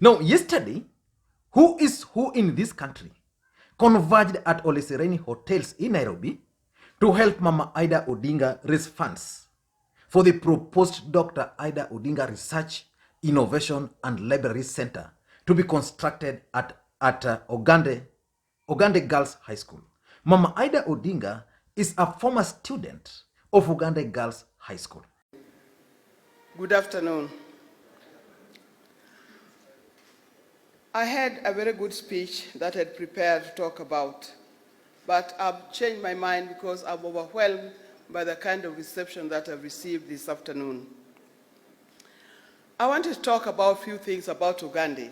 Now, yesterday, who is who in this country converged at Ole Sereni hotels in Nairobi to help Mama Ida Odinga raise funds for the proposed Dr. Ida Odinga Research, Innovation and Library Center to be constructed at Uganda Girls High School. Mama Ida Odinga is a former student of Uganda Girls High School. Good afternoon. I had a very good speech that I had prepared to talk about, but I've changed my mind because I'm overwhelmed by the kind of reception that I've received this afternoon. I want to talk about a few things about Uganda,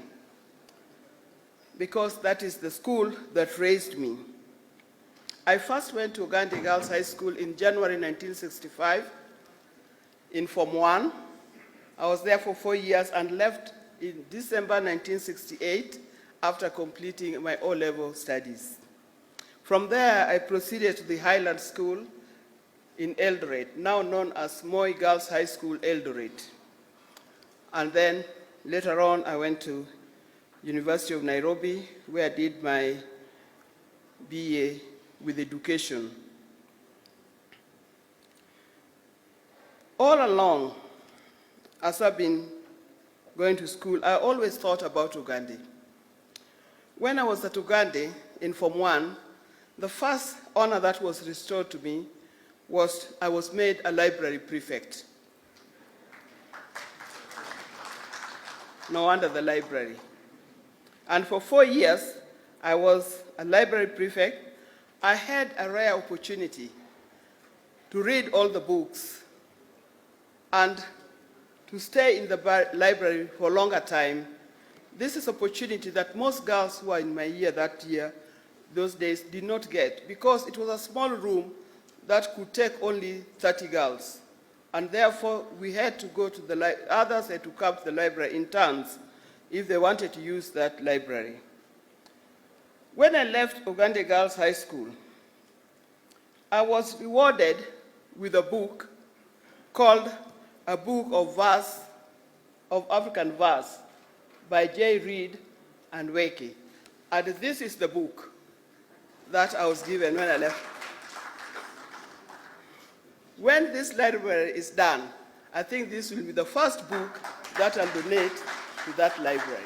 because that is the school that raised me. I first went to Uganda Girls High School in January 1965 in Form 1. I was there for 4 years and left in December 1968 after completing my O-level studies. From there, I proceeded to the Highland School in Eldoret, now known as Moi Girls High School, Eldoret. And then later on, I went to University of Nairobi, where I did my BA with education. All along, as I've been going to school, I always thought about Uganda. When I was at Uganda in Form 1, the first honor that was restored to me was I was made a library prefect. No wonder the library. And for 4 years, I was a library prefect. I had a rare opportunity to read all the books and to stay in the library for a longer time. This is an opportunity that most girls who were in my year that year, those days, did not get, because it was a small room that could take only 30 girls. And therefore, we had to go to the others had to come to the library in turns if they wanted to use that library. When I left Uganda Girls High School, I was rewarded with a book called A Book of African Verse by J. Reed and Weke. And this is the book that I was given when I left. When this library is done, I think this will be the first book that I'll donate to that library.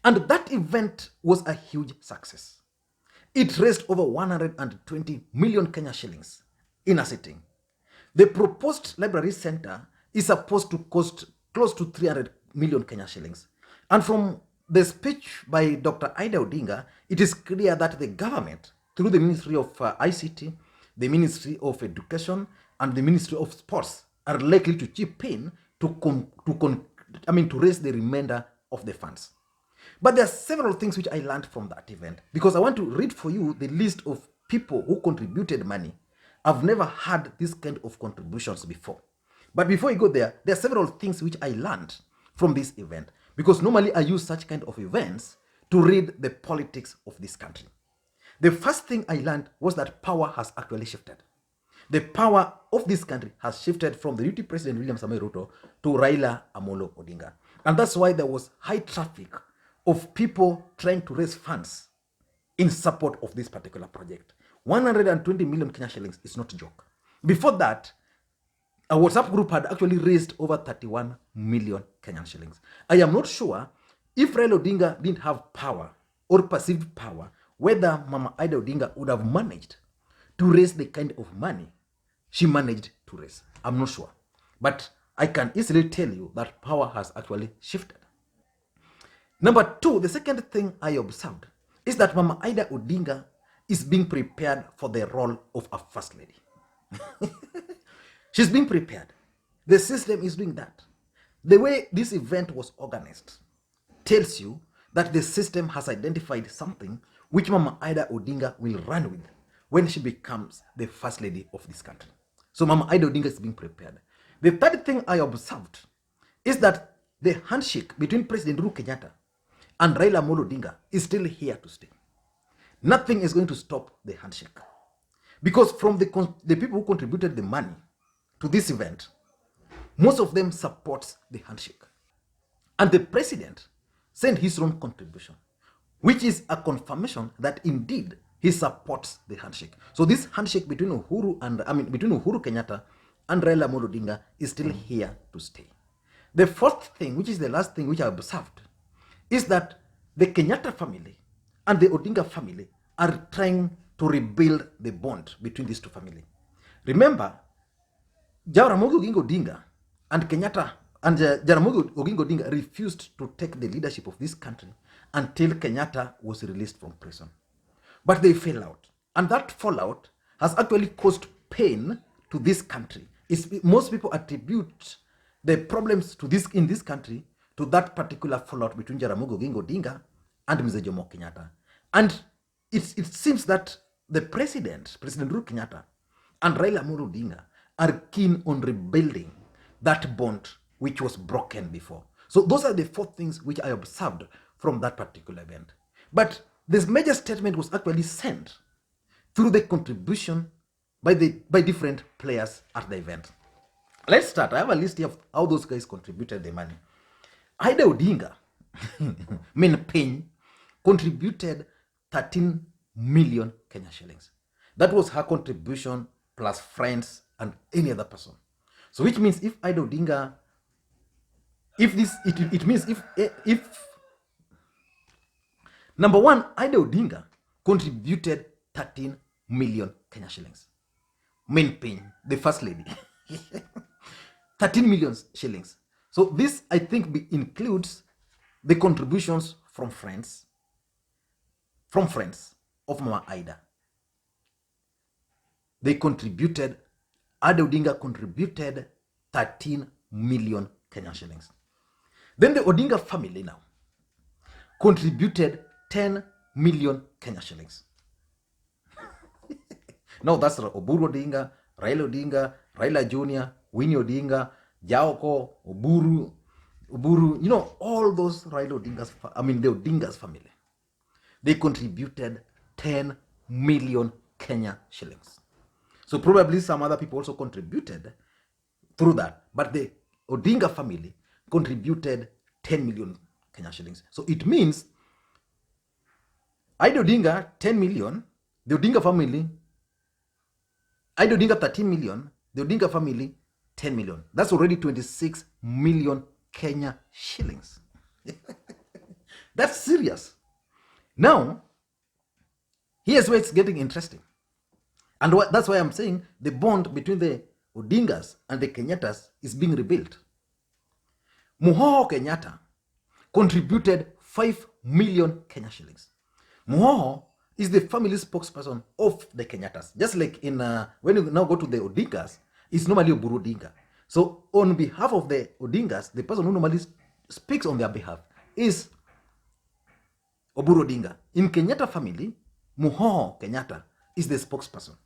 And that event was a huge success. It raised over 120 million Kenya shillings in a sitting. The proposed library center is supposed to cost close to 300 million Kenya shillings. And from the speech by Dr. Ida Odinga, it is clear that the government, through the Ministry of ICT, the Ministry of Education, and the Ministry of Sports, are likely to chip in to raise the remainder of the funds. But there are several things which I learned from that event, because I want to read for you the list of people who contributed money. I've never had this kind of contributions before. But before I go there are several things which I learned from this event, because normally I use such kind of events to read the politics of this country. The first thing I learned was that power has actually shifted. The power of this country has shifted from the deputy president William Samoei Ruto to Raila Amolo Odinga. And that's why there was high traffic of people trying to raise funds in support of this particular project. 120 million Kenya shillings is not a joke. Before that, a WhatsApp group had actually raised over 31 million Kenyan shillings. I am not sure if Raila Odinga didn't have power or perceived power, whether Mama Ida Odinga would have managed to raise the kind of money she managed to raise. I'm not sure. But I can easily tell you that power has actually shifted. Number two, the second thing I observed is that Mama Ida Odinga is being prepared for the role of a first lady. She's being prepared. The system is doing that. The way this event was organized tells you that the system has identified something which Mama Ida Odinga will run with when she becomes the first lady of this country. So Mama Ida Odinga is being prepared. The third thing I observed is that the handshake between President Uhuru Kenyatta and Raila Amolo Odinga is still here to stay. Nothing is going to stop the handshake. Because from the people who contributed the money to this event, most of them supports the handshake. And the president sent his own contribution, which is a confirmation that indeed he supports the handshake. So this handshake between Uhuru Kenyatta and Raila Amolo Odinga is still here to stay. The fourth thing, which is the last thing which I observed, is that the Kenyatta family and the Odinga family are trying to rebuild the bond between these two families. Remember, Jaramogi Oginga Odinga and Kenyatta and Jaramogi Oginga Odinga refused to take the leadership of this country until Kenyatta was released from prison. But they fell out. And that fallout has actually caused pain to this country. Most people attribute the problems in this country to that particular fallout between Jaramogi Oginga Odinga and Mzee Jomo Kenyatta. And it seems that the President Uhuru Kenyatta and Raila Amolo Odinga are keen on rebuilding that bond which was broken before. So those are the four things which I observed from that particular event. But this major statement was actually sent through the contribution by different players at the event. Let's start. I have a list here of how those guys contributed the money. Aida Odinga, Min Payne, contributed 13 million Kenya shillings. That was her contribution plus friends and any other person. So which means if Aida Odinga, it means if number one, Aida Odinga contributed 13 million Kenya shillings. Min Payne, the first lady, 13 million shillings. So this, I think, includes the contributions from friends of Mama Aida. They contributed, Aida Odinga contributed 13 million Kenyan shillings. Then the Odinga family now contributed 10 million Kenyan shillings. Now that's Oburu Odinga, Raila Odinga, Raila Jr., Winnie Odinga, Jaoko, Uburu, all those Raila Odinga's, the Odinga's family. They contributed 10 million Kenya shillings. So probably some other people also contributed through that. But the Odinga family contributed 10 million Kenya shillings. So it means Aida Odinga 10 million, the Odinga family, Aida Odinga 13 million, the Odinga family 10 million. That's already 26 million Kenya shillings. That's serious. Now, here's where it's getting interesting. And that's why I'm saying the bond between the Odingas and the Kenyattas is being rebuilt. Muhoho Kenyatta contributed 5 million Kenya shillings. Muhoho is the family spokesperson of the Kenyattas. Just like in when you now go to the Odingas, it's normally Oburu Odinga. So on behalf of the Odingas, the person who normally speaks on their behalf is Oburu Odinga. In Kenyatta family, Muhoho Kenyatta is the spokesperson.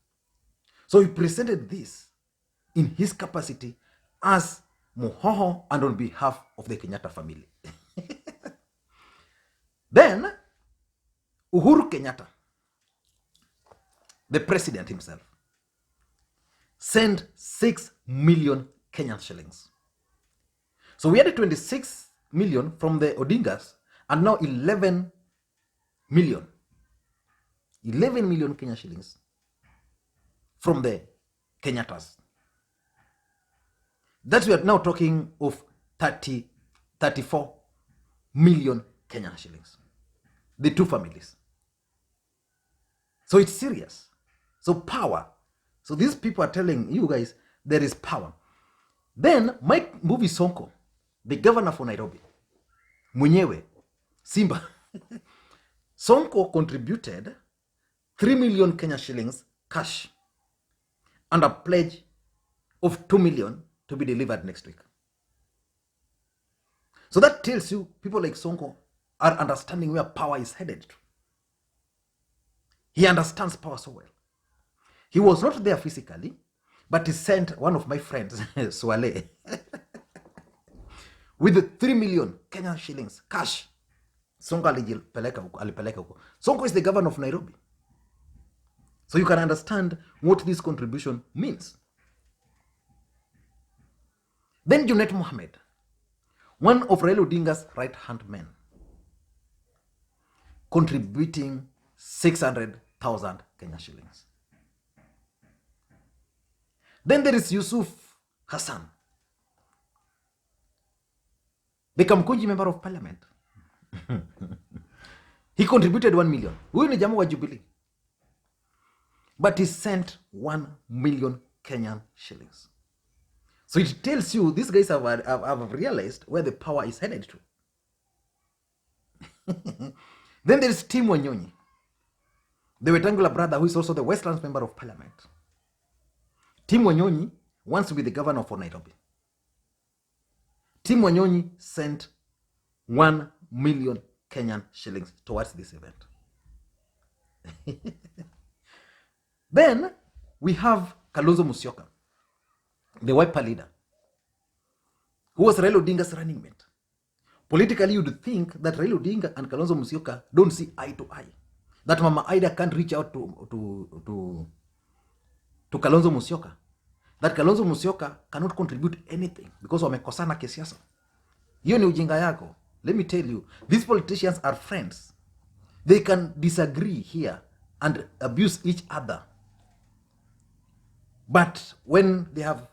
So he presented this in his capacity as Muhoho and on behalf of the Kenyatta family. Then, Uhuru Kenyatta, the president himself, sent 6 million Kenyan shillings. So we had 26 million from the Odingas and now 11 million. 11 million Kenyan shillings from the Kenyattas. That we are now talking of 34 million Kenyan shillings. The two families. So it's serious. So power. So these people are telling you guys there is power. Then Mike Mbuvi Sonko, the governor for Nairobi, mwenyewe, Simba, Sonko contributed 3 million Kenya shillings cash and a pledge of 2 million to be delivered next week. So that tells you people like Sonko are understanding where power is headed to. He understands power so well. He was not there physically, but he sent one of my friends, Swale, with the 3 million Kenyan shillings cash. Sonko alipeleka huko. Sonko is the governor of Nairobi. So you can understand what this contribution means. Then Junet Mohammed, one of Raila Odinga's right-hand men, contributing 600,000 Kenya shillings. Then there is Yusuf Hassan, the Kamkunji member of parliament. He contributed 1 million. Huyu ni jamaa wa Jubilee. But he sent 1 million Kenyan shillings. So it tells you these guys have realized where the power is headed to. Then there is Tim Wanyonyi, the Wetangula brother, who is also the Westlands member of parliament. Tim Wanyonyi wants to be the governor for Nairobi. Tim Wanyonyi sent 1 million Kenyan shillings towards this event. Then we have Kalonzo Musyoka, the Wiper leader, who was Raila Odinga's running mate. Politically, you'd think that Raila Odinga and Kalonzo Musyoka don't see eye to eye. That Mama Ida can't reach out to Kalonzo Musyoka. That Kalonzo Musyoka cannot contribute anything because wamekosana kisiasa. Hiyo ni ujinga yako. Let me tell you, these politicians are friends. They can disagree here and abuse each other. But when they have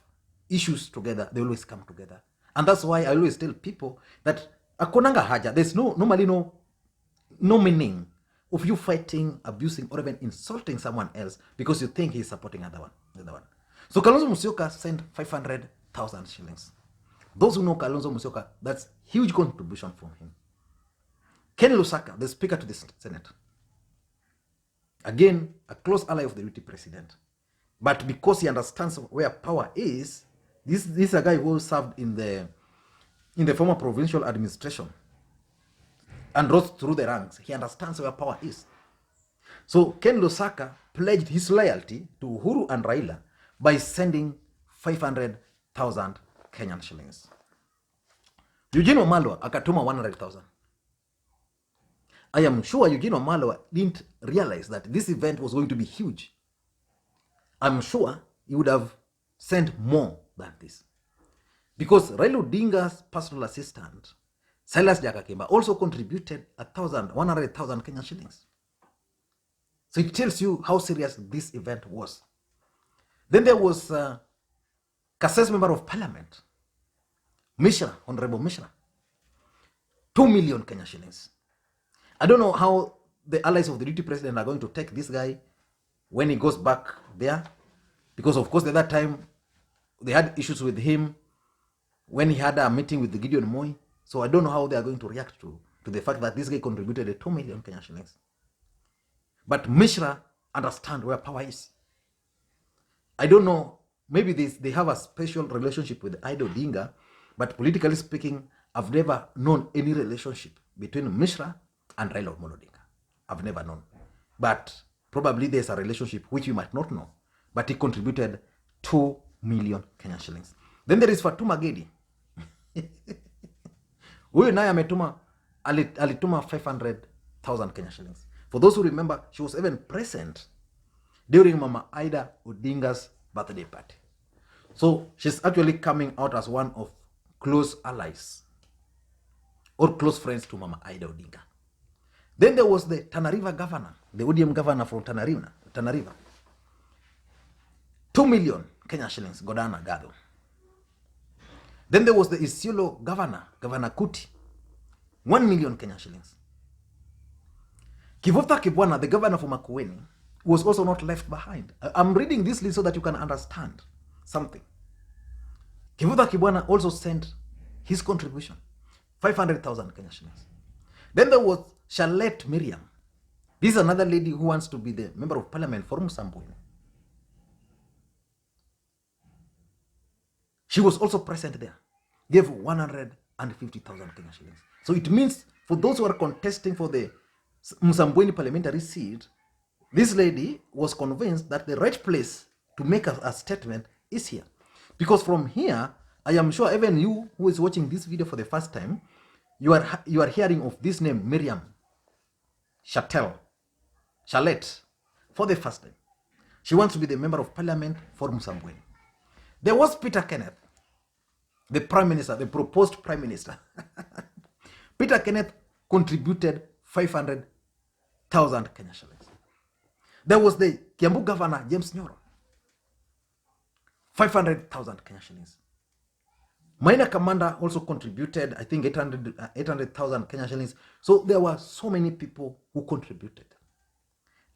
issues together, they always come together. And that's why I always tell people that akonanga haja, there's normally no meaning of you fighting, abusing, or even insulting someone else because you think he's supporting the other one. So Kalonzo Musyoka sent 500,000 shillings. Those who know Kalonzo Musyoka, that's huge contribution from him. Ken Lusaka, the Speaker to the Senate, again, a close ally of the deputy president. But because he understands where power is, this is a guy who served in the former provincial administration and rose through the ranks. He understands where power is. So Ken Lusaka pledged his loyalty to Uhuru and Raila by sending 500,000 Kenyan shillings. Eugene Wamalwa akatuma 100,000. I am sure Eugene Wamalwa didn't realize that this event was going to be huge. I'm sure he would have sent more than this. Because Raila Odinga's personal assistant, Silas Jakakemba, also contributed 100,000 Kenyan shillings. So it tells you how serious this event was. Then there was Kasese member of parliament, Mishra, Honorable Mishra, 2 million Kenya shillings. I don't know how the allies of the deputy president are going to take this guy when he goes back there, because of course at that time they had issues with him when he had a meeting with the Gideon Moi. So I don't know how they are going to react to the fact that this guy contributed 2 million Kenya shillings. But Mishra understands where power is. I don't know, maybe they have a special relationship with Ida Odinga, but politically speaking, I've never known any relationship between Mishra and Raila Odinga. I've never known. But probably there's a relationship which you might not know. But he contributed 2 million Kenya shillings. Then there is Fatuma Gedi. Huyu naye alituma 500,000 Kenya shillings. For those who remember, she was even present during Mama Ida Odinga's birthday party. So she's actually coming out as one of close allies or close friends to Mama Ida Odinga. Then there was the Tana River governor, the ODM governor from Tana River. 2 million Kenya shillings, Godana Gado. Then there was the Isiolo governor, Governor Kuti, 1 million Kenya shillings. Kivutha Kibwana, the governor for Makwiny, was also not left behind. I'm reading this list so that you can understand something. Kivutha Kibwana also sent his contribution, 500,000 Kenya shillings. Then there was Charlotte Miriam. This is another lady who wants to be the member of parliament for Msambweni. She was also present there. Gave 150,000 Kenya shillings. So it means for those who are contesting for the Msambweni parliamentary seat, this lady was convinced that the right place to make a statement is here. Because from here, I am sure even you who is watching this video for the first time, you are hearing of this name, Miriam Charlotte, for the first time. She wants to be the member of parliament for Msambweni. There was Peter Kenneth, the prime minister, the proposed prime minister. Peter Kenneth contributed 500 Kenya shillings. There was the Kiambu governor, James Nyoro, 500,000 Kenya shillings. Minor commander also contributed, I think 800,000 Kenya shillings. So there were so many people who contributed.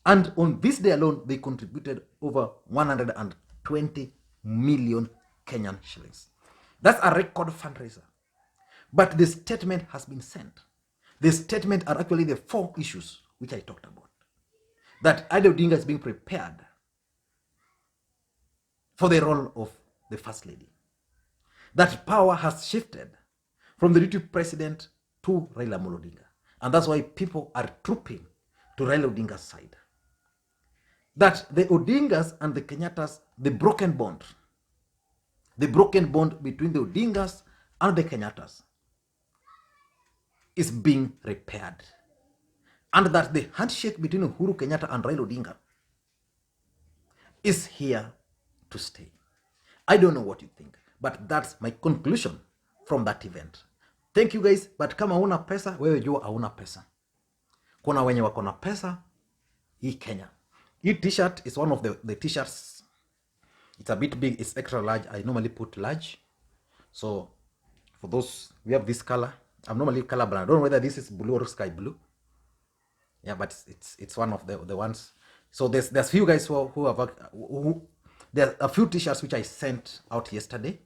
And on this day alone, they contributed over 120 million Kenyan shillings. That's a record fundraiser. But the statement has been sent. The statement are actually the 4 issues which I talked about. That Odinga is being prepared for the role of the First Lady. That power has shifted from the deputy president to Raila Odinga. And that's why people are trooping to Raila Odinga's side. That the Odingas and the Kenyattas, the broken bond between the Odingas and the Kenyattas is being repaired. And that the handshake between Uhuru Kenyatta and Raila Odinga is here to stay. I don't know what you think, but that's my conclusion from that event. Thank you guys, but kama una pesa, wewe jua hauna pesa. Kuna wenye wako na pesa, hii Kenya. Hii t-shirt is one of the t-shirts. It's a bit big, it's extra large. I normally put large. So for those, we have this color. I'm normally colorblind. I don't know whether this is blue or sky blue. Yeah, but it's one of the ones. So there's few guys who there are a few t-shirts which I sent out yesterday.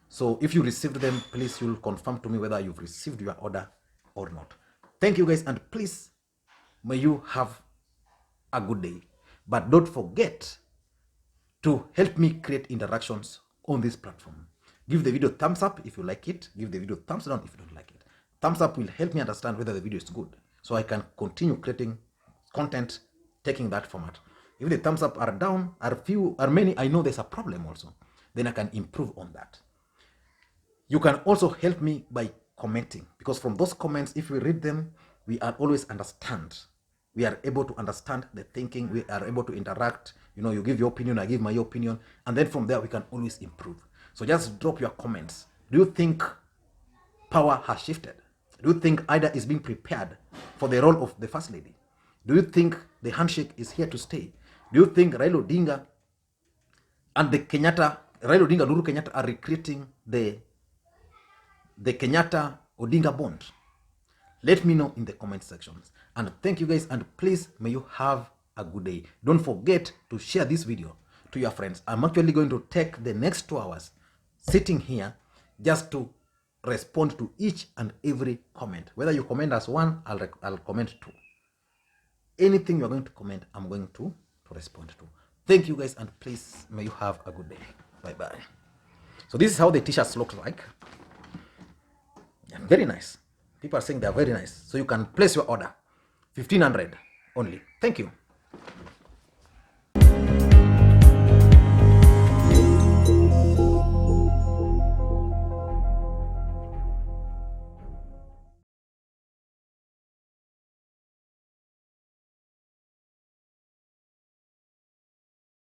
So if you received them, please you'll confirm to me whether you've received your order or not. Thank you guys, and please may you have a good day. But don't forget to help me create interactions on this platform. Give the video thumbs up if you like it. Give the video thumbs down if you don't like it. Thumbs up will help me understand whether the video is good, so I can continue creating content taking that format. If the thumbs up are down, are many, I know there's a problem also. Then I can improve on that. You can also help me by commenting, because from those comments, if we read them, we are always understand. We are able to understand the thinking. We are able to interact. You know, you give your opinion, I give my opinion, and then from there we can always improve. So just drop your comments. Do you think power has shifted? Do you think Ida is being prepared for the role of the First Lady? Do you think the handshake is here to stay? Do you think Raila Odinga and Raila Odinga and Uhuru Kenyatta are recreating the Kenyatta Odinga bond? Let me know in the comment sections. And thank you guys, and please may you have a good day. Don't forget to share this video to your friends. I'm actually going to take the next 2 hours sitting here just to respond to each and every comment. Whether you comment as 1, I'll comment 2. Anything you're going to comment, I'm going to respond to. Thank you guys, and please may you have a good day. Bye bye. So this is how the t-shirts look like. Yeah, very nice. People are saying they're very nice. So you can place your order. 1,500 only. Thank you.